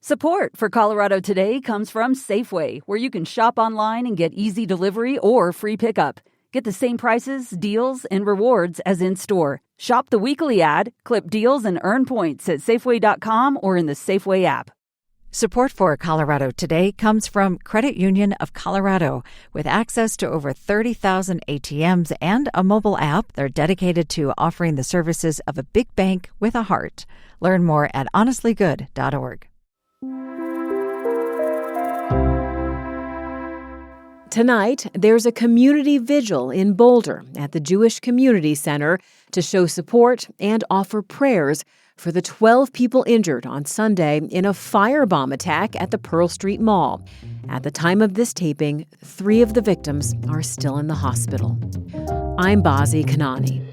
Support for Colorado Today comes from Safeway, where you can shop online and get easy delivery or free pickup. Get the same prices, deals, and rewards as in-store. Shop the weekly ad, clip deals, and earn points at Safeway.com or in the Safeway app. Support for Colorado Today comes from Credit Union of Colorado. With access to over 30,000 ATMs and a mobile app, they're dedicated to offering the services of a big bank with a heart. Learn more at honestlygood.org. Tonight, there's a community vigil in Boulder at the Jewish Community Center to show support and offer prayers for the 12 people injured on Sunday in a firebomb attack at the Pearl Street Mall. At the time of this taping, 3 of the victims are still in the hospital. I'm Bazi Kanani.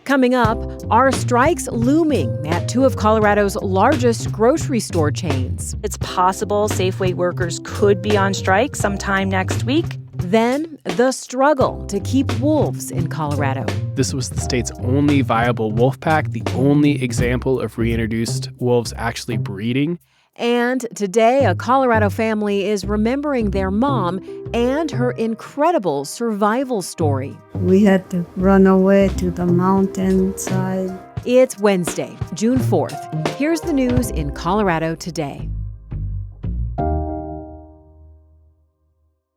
Coming up, are strikes looming at 2 of Colorado's largest grocery store chains? It's possible Safeway workers could be on strike sometime next week. Then, the struggle to keep wolves in Colorado. This was the state's only viable wolf pack, the only example of reintroduced wolves actually breeding. And today, a Colorado family is remembering their mom and her incredible survival story. We had to run away to the mountainside. It's Wednesday, June 4th. Here's the news in Colorado today.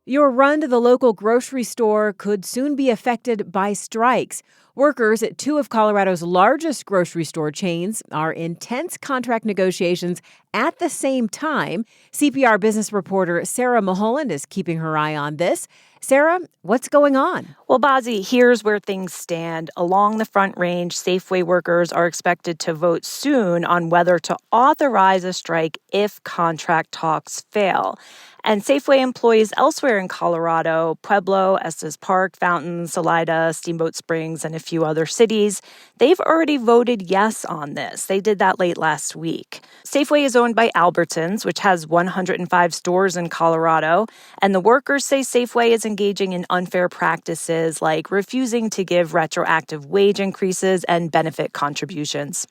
Your run to the local grocery store could soon be affected by strikes. Workers at 2 of Colorado's largest grocery store chains are in tense contract negotiations at the same time. CPR business reporter Sarah Mulholland is keeping her eye on this. Sarah, what's going on? Well, Bazi, here's where things stand. Along the Front Range, Safeway workers are expected to vote soon on whether to authorize a strike if contract talks fail. And Safeway employees elsewhere in Colorado, Pueblo, Estes Park, Fountain, Salida, Steamboat Springs, and a few other cities, they've already voted yes on this. They did that late last week. Safeway is owned by Albertsons, which has 105 stores in Colorado, and the workers say Safeway is engaging in unfair practices like refusing to give retroactive wage increases and benefit contributions.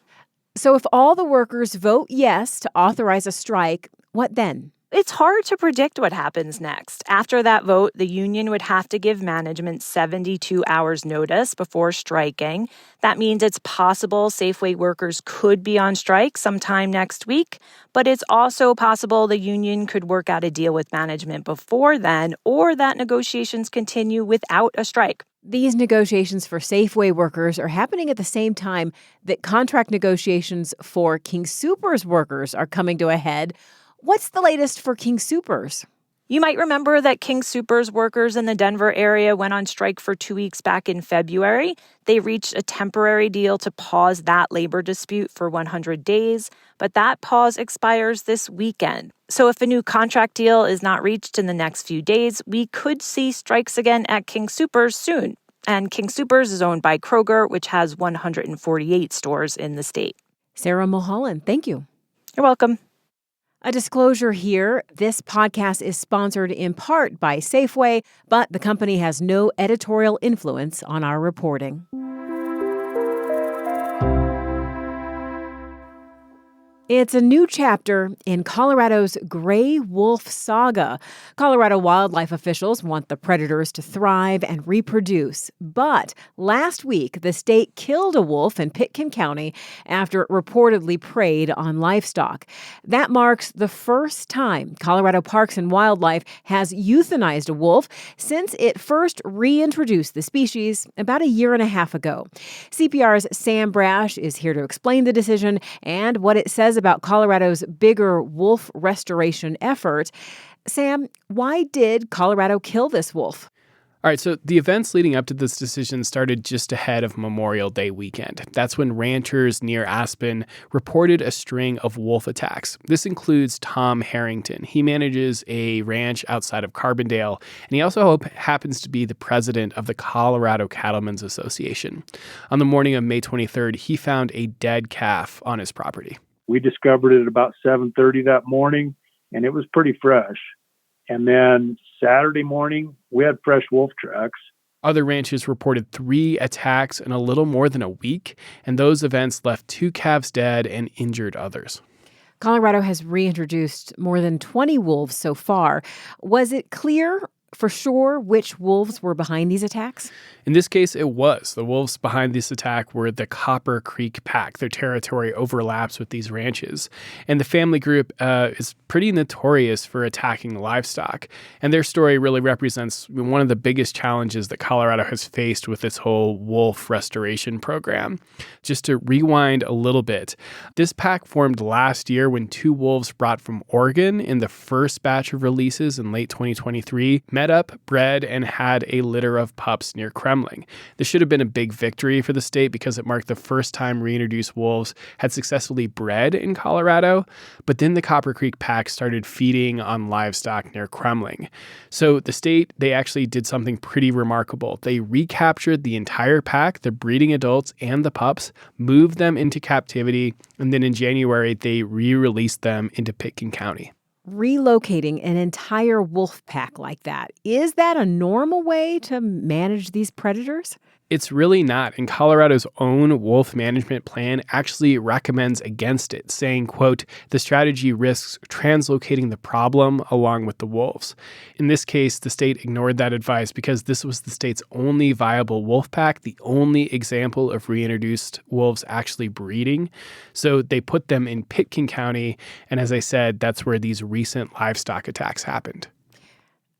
So if all the workers vote yes to authorize a strike, what then? It's hard to predict what happens next. After that vote, the union would have to give management 72 hours notice before striking. That means it's possible Safeway workers could be on strike sometime next week, but it's also possible the union could work out a deal with management before then, or that negotiations continue without a strike. These negotiations for Safeway workers are happening at the same time that contract negotiations for King Soopers workers are coming to a head. What's the latest for King Soopers? You might remember that King Soopers workers in the Denver area went on strike for 2 weeks back in February. They reached a temporary deal to pause that labor dispute for 100 days, but that pause expires this weekend. So if a new contract deal is not reached in the next few days, we could see strikes again at King Soopers soon. And King Soopers is owned by Kroger, which has 148 stores in the state. Sarah Mulholland, thank you. You're welcome. A disclosure here, this podcast is sponsored in part by Safeway, but the company has no editorial influence on our reporting. It's a new chapter in Colorado's gray wolf saga. Colorado wildlife officials want the predators to thrive and reproduce. But last week, the state killed a wolf in Pitkin County after it reportedly preyed on livestock. That marks the first time Colorado Parks and Wildlife has euthanized a wolf since it first reintroduced the species about a year and a half ago. CPR's Sam Brash is here to explain the decision and what it says about Colorado's bigger wolf restoration effort. Sam, why did Colorado kill this wolf? All right, so the events leading up to this decision started just ahead of Memorial Day weekend. That's when ranchers near Aspen reported a string of wolf attacks. This includes Tom Harrington. He manages a ranch outside of Carbondale, and he also happens to be the president of the Colorado Cattlemen's Association. On the morning of May 23rd, he found a dead calf on his property. We discovered it about 7:30 that morning, and it was pretty fresh. And then Saturday morning, we had fresh wolf tracks. Other ranches reported 3 attacks in a little more than a week, and those events left 2 calves dead and injured others. Colorado has reintroduced more than 20 wolves so far. Was it clear for sure which wolves were behind these attacks? In this case, it was. The wolves behind this attack were the Copper Creek Pack. Their territory overlaps with these ranches. And the family group is pretty notorious for attacking livestock. And their story really represents one of the biggest challenges that Colorado has faced with this whole wolf restoration program. Just to rewind a little bit, this pack formed last year when 2 wolves brought from Oregon in the first batch of releases in late 2023 met up, bred, and had a litter of pups near Kremling. This should have been a big victory for the state because it marked the first time reintroduced wolves had successfully bred in Colorado, but then the Copper Creek Pack started feeding on livestock near Kremling. So the state, they actually did something pretty remarkable. They recaptured the entire pack, the breeding adults and the pups, moved them into captivity, and then in January, they re-released them into Pitkin County. Relocating an entire wolf pack like that, is that a normal way to manage these predators? It's really not, and Colorado's own wolf management plan actually recommends against it, saying, quote, the strategy risks translocating the problem along with the wolves. In this case, the state ignored that advice because this was the state's only viable wolf pack, the only example of reintroduced wolves actually breeding. So they put them in Pitkin County, and as I said, that's where these recent livestock attacks happened.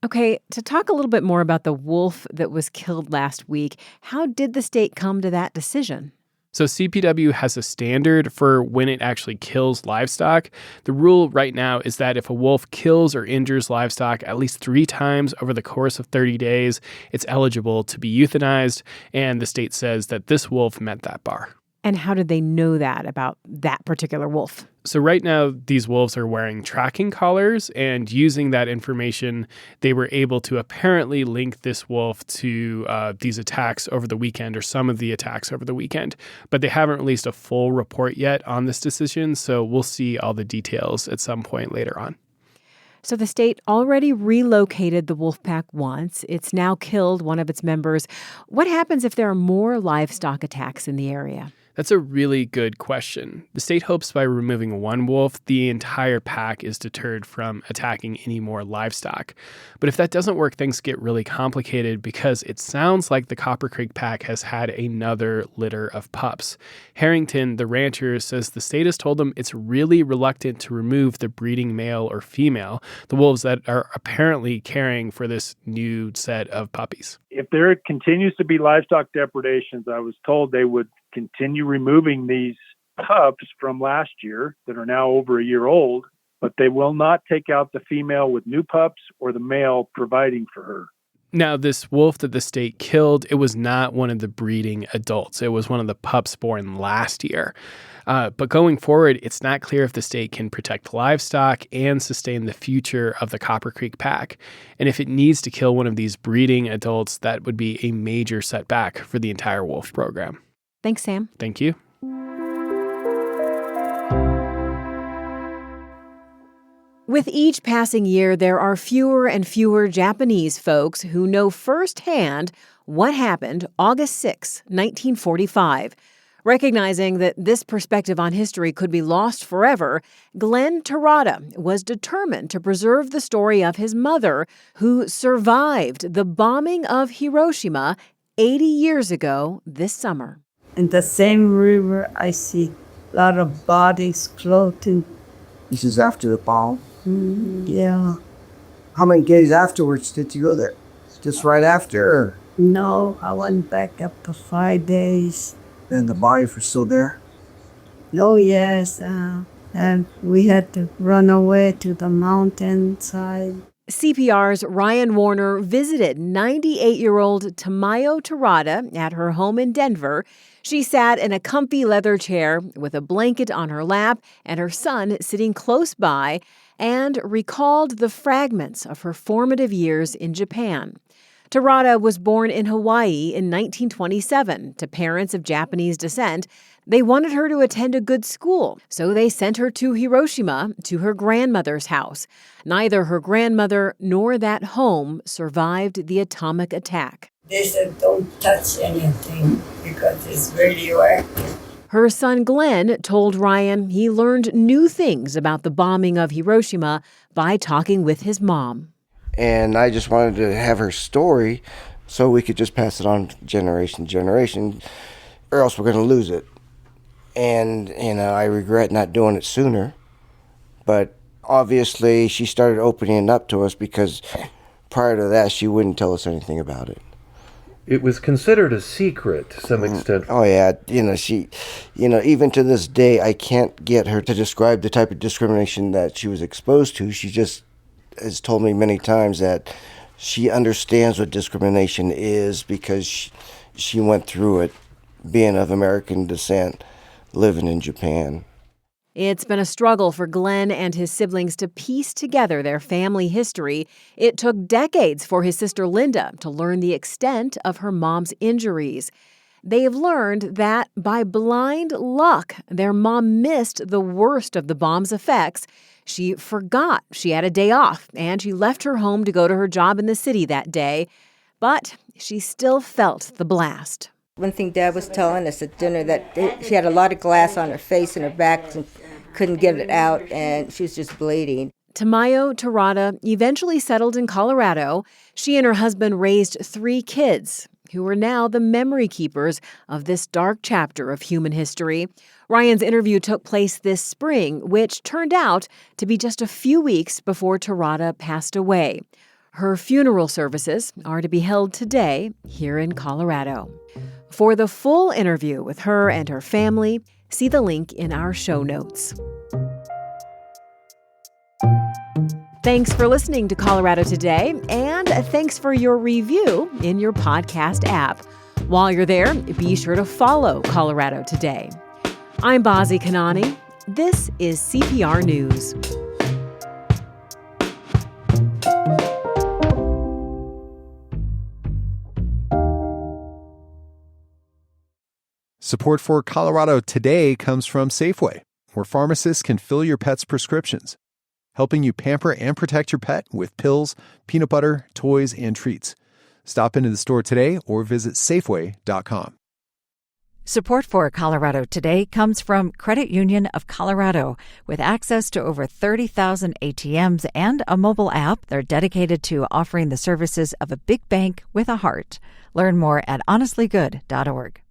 Okay, to talk a little bit more about the wolf that was killed last week, how did the state come to that decision? So CPW has a standard for when it actually kills livestock. The rule right now is that if a wolf kills or injures livestock at least 3 times over the course of 30 days, it's eligible to be euthanized, and the state says that this wolf met that bar. And how did they know that about that particular wolf? So right now, these wolves are wearing tracking collars, and using that information, they were able to apparently link this wolf to these attacks over the weekend, or some of the attacks over the weekend. But they haven't released a full report yet on this decision, so we'll see all the details at some point later on. So the state already relocated the wolf pack once. It's now killed one of its members. What happens if there are more livestock attacks in the area? That's a really good question. The state hopes by removing one wolf, the entire pack is deterred from attacking any more livestock. But if that doesn't work, things get really complicated because it sounds like the Copper Creek Pack has had another litter of pups. Harrington, the rancher, says the state has told him it's really reluctant to remove the breeding male or female, the wolves that are apparently caring for this new set of puppies. If there continues to be livestock depredations, I was told they would continue removing these pups from last year that are now over a year old, but they will not take out the female with new pups or the male providing for her. Now, this wolf that the state killed, it was not one of the breeding adults. It was one of the pups born last year. But going forward, it's not clear if the state can protect livestock and sustain the future of the Copper Creek Pack. And if it needs to kill one of these breeding adults, that would be a major setback for the entire wolf program. Thanks, Sam. Thank you. With each passing year, there are fewer and fewer Japanese folks who know firsthand what happened August 6, 1945. Recognizing that this perspective on history could be lost forever, Glenn Terada was determined to preserve the story of his mother, who survived the bombing of Hiroshima 80 years ago this summer. In the same river, I see a lot of bodies floating. This is after the bomb? Yeah. How many days afterwards did you go there? Just right after? Or? No, I went back after 5 days. And the bodies were still there? Oh, yes. And we had to run away to the mountainside. CPR's Ryan Warner visited 98-year-old Tamayo Terada at her home in Denver. She sat in a comfy leather chair with a blanket on her lap and her son sitting close by, and recalled the fragments of her formative years in Japan. Terada was born in Hawaii in 1927 to parents of Japanese descent. They wanted her to attend a good school, so they sent her to Hiroshima to her grandmother's house. Neither her grandmother nor that home survived the atomic attack. They said don't touch anything because it's radioactive. Her son Glenn told Ryan he learned new things about the bombing of Hiroshima by talking with his mom. And I just wanted to have her story so we could just pass it on generation to generation, or else we're going to lose it. And, I regret not doing it sooner. But obviously she started opening up to us because prior to that she wouldn't tell us anything about it. It was considered a secret to some extent. Oh, yeah. She, even to this day, I can't get her to describe the type of discrimination that she was exposed to. She just has told me many times that she understands what discrimination is because she went through it, being of American descent, living in Japan. It's been a struggle for Glenn and his siblings to piece together their family history. It took decades for his sister Linda to learn the extent of her mom's injuries. They have learned that by blind luck, their mom missed the worst of the bomb's effects. She forgot she had a day off, and she left her home to go to her job in the city that day. But she still felt the blast. One thing Dad was telling us at dinner, that she had a lot of glass on her face and her back and couldn't get it out, and she was just bleeding. Tamayo Terada eventually settled in Colorado. She and her husband raised 3 kids who are now the memory keepers of this dark chapter of human history. Ryan's interview took place this spring, which turned out to be just a few weeks before Terada passed away. Her funeral services are to be held today here in Colorado. For the full interview with her and her family, see the link in our show notes. Thanks for listening to Colorado Today, and thanks for your review in your podcast app. While you're there, be sure to follow Colorado Today. I'm Bazi Kanani. This is CPR News. Support for Colorado Today comes from Safeway, where pharmacists can fill your pet's prescriptions, helping you pamper and protect your pet with pills, peanut butter, toys, and treats. Stop into the store today or visit Safeway.com. Support for Colorado Today comes from Credit Union of Colorado. With access to over 30,000 ATMs and a mobile app, they're dedicated to offering the services of a big bank with a heart. Learn more at honestlygood.org.